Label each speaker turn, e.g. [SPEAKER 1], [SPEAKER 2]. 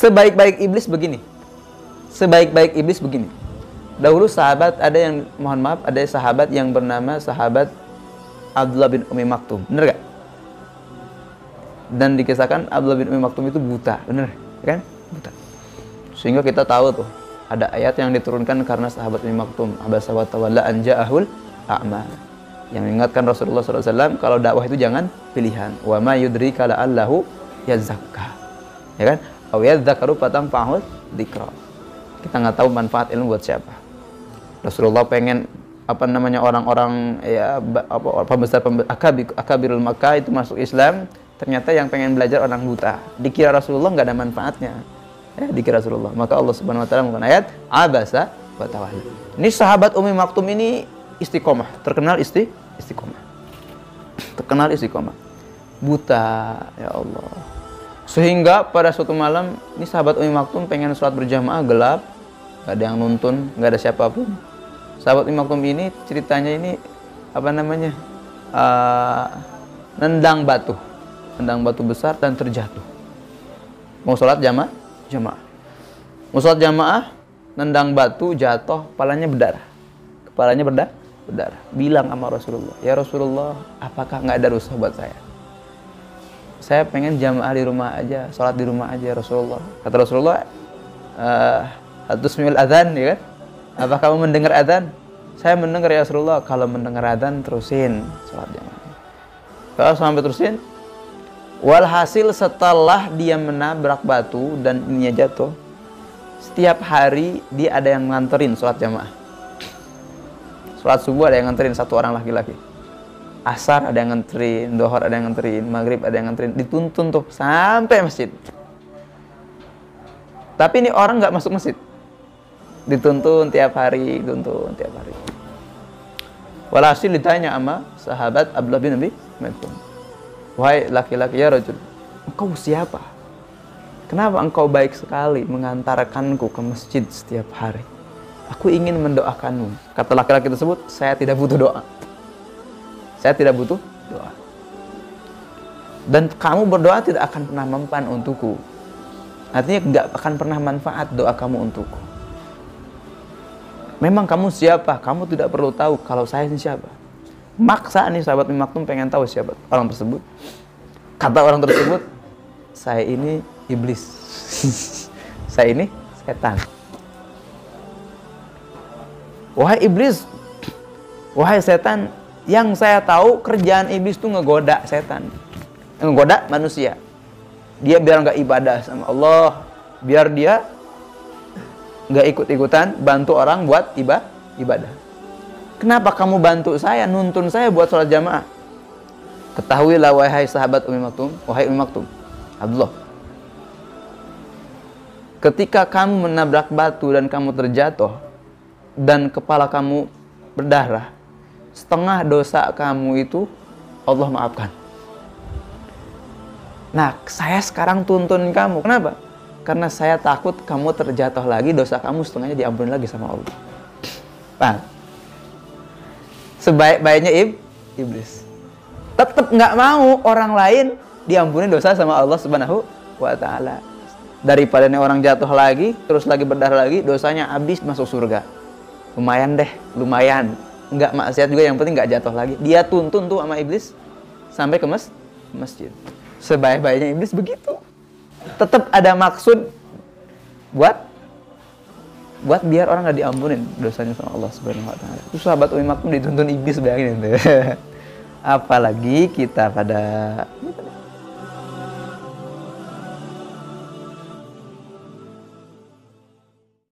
[SPEAKER 1] Sebaik-baik iblis begini. Sebaik-baik iblis begini. Dahulu sahabat ada yang, mohon maaf, ada sahabat yang bernama sahabat Abdullah bin Umi Maktum. Bener gak? Dan dikisahkan Abdullah bin Umi Maktum itu buta. Bener kan? Buta. Sehingga kita tahu tuh, ada ayat yang diturunkan karena sahabat Umi Maktum. Abasa wa tawalla an ja'ahul a'ma. Yang mengingatkan Rasulullah SAW kalau dakwah itu jangan pilihan. Wa ma yudrika la'allahu yazakka. Ya kan? Aw yadzakaru fatanfa'ul dzikra. Kita nggak tahu manfaat ilmu buat siapa. Rasulullah pengen orang-orang ya pembesar akabirul Makkah itu masuk Islam, ternyata yang pengen belajar orang buta. Dikira Rasulullah nggak ada manfaatnya. Dikira Rasulullah. Maka Allah Subhanahu wa taala menggunakan ayat abasa wa tawalla. Ini sahabat Umi Maktum ini istiqomah, terkenal istiqomah. Terkenal istiqomah. Buta, ya Allah. Sehingga pada suatu malam, ini sahabat Umi Maktum pengen sholat berjamaah, gelap, gak ada yang nuntun, gak ada siapapun. Sahabat Umi Maktum ini ceritanya ini nendang batu besar dan terjatuh. Mau sholat jamaah, mau sholat jamaah, nendang batu, jatuh, kepalanya berdarah. Bilang sama Rasulullah, ya Rasulullah, apakah nggak ada rukhsah buat saya? Saya pengen jamaah di rumah aja, sholat di rumah aja Rasulullah. Kata Rasulullah, hatusmil adzan, ya kan? Apa kamu mendengar adzan? Saya mendengar ya Rasulullah. Kalau mendengar adzan terusin sholat jamaah. Kalau sampai terusin, walhasil setelah dia menabrak batu dan ininya jatuh, setiap hari dia ada yang nganterin sholat jamaah. Sholat subuh ada yang nganterin, satu orang laki-laki. Asar ada yang nganterin, dohor ada yang nganterin, maghrib ada yang nganterin, dituntun tuh sampai masjid. Tapi ini orang nggak masuk masjid, dituntun tiap hari. Walhasil ditanya sama sahabat Abdullah bin Abi Maktum, wahai laki-laki, ya rajul, engkau siapa? Kenapa engkau baik sekali mengantarkanku ke masjid setiap hari? Aku ingin mendoakanmu. Kata laki-laki tersebut, saya tidak butuh doa. Dan kamu berdoa tidak akan pernah mempan untukku. Artinya nggak akan pernah manfaat doa kamu untukku. Memang kamu siapa? Kamu tidak perlu tahu kalau saya ini siapa. Maksa nih sahabat Umi Maktum pengen tahu siapa orang tersebut. Kata orang tersebut, saya ini iblis. Saya ini setan. Wahai iblis, wahai setan, yang saya tahu kerjaan iblis itu ngegoda setan, ngegoda manusia. Dia biar nggak ibadah sama Allah, biar dia nggak ikut-ikutan bantu orang buat ibadah. Kenapa kamu bantu saya, nuntun saya buat sholat jamaah? Ketahuilah wahai sahabat Umi Maktum, wahai Umi Maktum, Abdullah, ketika kamu menabrak batu dan kamu terjatuh dan kepala kamu berdarah, setengah dosa kamu itu Allah maafkan. Nah, saya sekarang tuntun kamu. Kenapa? Karena saya takut kamu terjatuh lagi, dosa kamu setengahnya diampuni lagi sama Allah. Paham? Sebaik-baiknya iblis tetap nggak mau orang lain diampuni dosa sama Allah Subhanahu wa ta'ala. Daripada orang jatuh lagi, terus lagi berdarah lagi, dosanya habis masuk surga. Lumayan deh, lumayan. Nggak maksiat juga, yang penting nggak jatuh lagi. Dia tuntun tuh sama iblis sampai ke masjid. Sebaik-baiknya iblis begitu. Tetap ada maksud buat biar orang nggak diampunin dosanya sama Allah Subhanahu wa ta'ala. Itu sahabat Umi Maktum dituntun iblis, bayangin itu. Apalagi kita pada